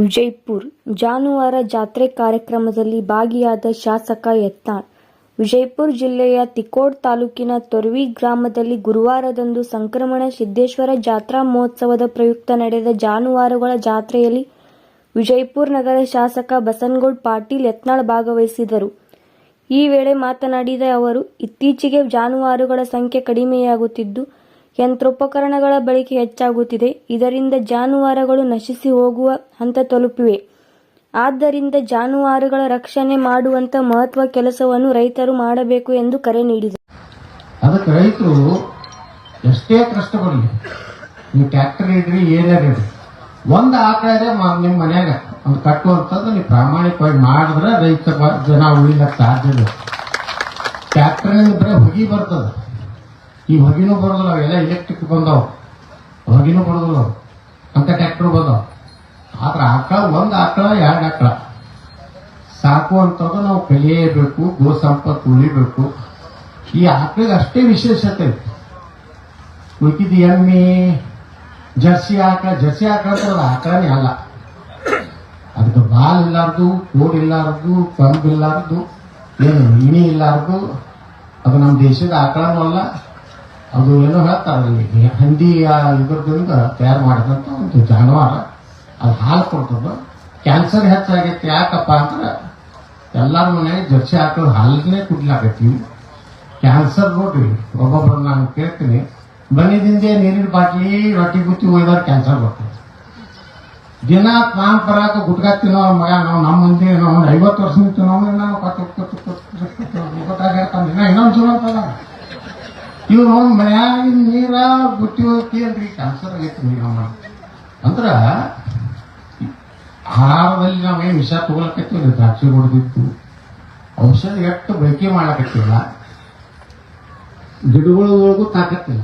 ವಿಜಯಪುರ ಜಾನುವಾರು ಜಾತ್ರೆ ಕಾರ್ಯಕ್ರಮದಲ್ಲಿ ಭಾಗಿಯಾದ ಶಾಸಕ ಯತ್ನಾಳ್. ವಿಜಯಪುರ ಜಿಲ್ಲೆಯ ತಿಕೋಟ ತಾಲೂಕಿನ ತೊರವಿ ಗ್ರಾಮದಲ್ಲಿ ಗುರುವಾರದಂದು ಸಂಕ್ರಮಣ ಸಿದ್ದೇಶ್ವರ ಜಾತ್ರಾ ಮಹೋತ್ಸವದ ಪ್ರಯುಕ್ತ ನಡೆದ ಜಾನುವಾರುಗಳ ಜಾತ್ರೆಯಲ್ಲಿ ವಿಜಯಪುರ ನಗರ ಶಾಸಕ ಬಸನಗೌಡ ಪಾಟೀಲ್ ಯತ್ನಾಳ್ ಭಾಗವಹಿಸಿದರು. ಈ ವೇಳೆ ಮಾತನಾಡಿದ ಅವರು, ಇತ್ತೀಚೆಗೆ ಜಾನುವಾರುಗಳ ಸಂಖ್ಯೆ ಕಡಿಮೆಯಾಗುತ್ತಿದ್ದು, ಯಂತ್ರೋಪಕರಣಗಳ ಬಳಕೆ ಹೆಚ್ಚಾಗುತ್ತಿದೆ. ಇದರಿಂದ ಜಾನುವಾರುಗಳು ನಶಿಸಿ ಹೋಗುವ ಹಂತ ತಲುಪಿವೆ. ಆದ್ದರಿಂದ ಜಾನುವಾರುಗಳ ರಕ್ಷಣೆ ಮಾಡುವಂತ ಮಹತ್ವ ಕೆಲಸವನ್ನು ರೈತರು ಮಾಡಬೇಕು ಎಂದು ಕರೆ ನೀಡಿದರು. ಅದಕ್ಕೆ ರೈತರು ಎಷ್ಟೇ ಕಷ್ಟಪಡಲಿ, ನೀವು ಟ್ರ್ಯಾಕ್ಟರ್ ಇಡ್ರಿ ಏನಾರ ಇಡ್ರಿ, ಒಂದು ಆಕಳ ನಿಮ್ಮ ಮನ್ಯಾಗ ಒಂದು ಕಟ್ಟುವಂಥದ್ದು ನೀವು ಪ್ರಾಮಾಣಿಕವಾಗಿ ಮಾಡಿದ್ರೆ ರೈತ ಜನ ಉಳಿಲಕ್ಕೆ ಸಾಧ್ಯ ಇಲ್ಲ. ಟ್ರ್ಯಾಕ್ಟರ್ನಿಂದ ಬರೀ ಹೊಗೆ ಬರ್ತದೆ, ಈ ಹೊಗಿನೂ ಬರೋದಿಲ್ಲ. ಅವೆಲ್ಲ ಎಲೆಕ್ಟ್ರಿಕ್ ಬಂದವು, ಹೊಗಿನೂ ಬರೋದಿಲ್ಲ ಅಂತ ಟ್ರ್ಯಾಕ್ಟರ್ ಬಂದವು. ಆದ್ರೆ ಆಕಳ ಒಂದು ಆಕಳ ಎರಡು ಆಕಳ ಸಾಕುವಂಥದ್ದು ನಾವು ಕಲಿಯಬೇಕು, ಗೋ ಸಂಪತ್ತು ಉಳಿಬೇಕು. ಈ ಆಕಳಿಗೆ ಅಷ್ಟೇ ವಿಶೇಷತೆ ಐತಿ. ಉಳಿಕಿದ ಎಮ್ಮೆ ಜರ್ಸಿ ಆಕಳ ಅಂತದ ಆಕಳನೇ ಅಲ್ಲ. ಅದಕ್ಕೆ ಬಾಲ್ ಇಲ್ಲಾರ್ದು, ಕೋಡ್ ಇಲ್ಲಾರ್ದು, ಕಂಬ್ ಇಲ್ಲಾರ್ದು, ಏನು ಇಣಿ ಇಲ್ಲಾರ್ದು, ಅದು ನಮ್ಮ ದೇಶದ ಆಕಳನೂ ಅಲ್ಲ. ಅದು ಏನೋ ಹೇಳ್ತಾರೆ, ಹಂದಿ ಇದ್ರದಿಂದ ತಯಾರು ಮಾಡಿದಂಥ ಒಂದು ಜಾನುವಾರು. ಅದು ಹಾಲು ಕೊಡ್ತದ. ಕ್ಯಾನ್ಸರ್ ಹೆಚ್ಚಾಗೈತಿ. ಯಾಕಪ್ಪ ಅಂದ್ರೆ ಎಲ್ಲರ ಮನೆಯಾಗ ಜರ್ಸಿ ಆಕಳು ಹಾಲನ್ನೇ ಕುಡ್ಲಾಕೈತಿ. ಕ್ಯಾನ್ಸರ್ ನೋಡ್ರಿ, ಒಬ್ಬೊಬ್ಬರು ನಾನು ಕೇಳ್ತೀನಿ, ಬನ್ನಿದಿಂದೆ ನೀರಿನ ಬಾಟ್ಲಿ ರೊಟ್ಟಿ ಗುತ್ತಿ ಒಯ್ದಾರ ಕ್ಯಾನ್ಸರ್ ಬರ್ತದೆ. ದಿನ ನಾನು ಬರಾಕ ಗುಟ್ಕಾ ತಿನ್ನೋ ಮಗ ನಾವು ನಮ್ಮ ಮುಂದೆ ನಾವು 50 ವರ್ಷ ತಿನ್ನೋ ನಾವು ಗೊತ್ತಾಗಿರ್ತಾನೆ. ಇನ್ನೊಂದು ಜೀವ ಅಂತದ ಇವ್ ನೋಡಿ ಮನ್ಯಾಗಿನ ನೀರ ಗುಟ್ಟಿ ಹೋಗಿ ಅಲ್ರಿ ಕ್ಯಾನ್ಸರ್ ಆಗೈತಿ. ನೀರು ಅಂದ್ರ ಆಹಾರದಲ್ಲಿ ನಾವೇನು ವಿಷ ತಗೊಳಕತ್ತೀವಿ, ದ್ರಾಕ್ಷಿ ಹೊಡೆದಿತ್ತು, ಔಷಧ ಎಷ್ಟು ಬಳಕೆ ಮಾಡಕತ್ತಿಲ್ಲ, ಗಿಡಗಳೊಳಗೂ ತಾಕತ್ತಿಲ್ಲ.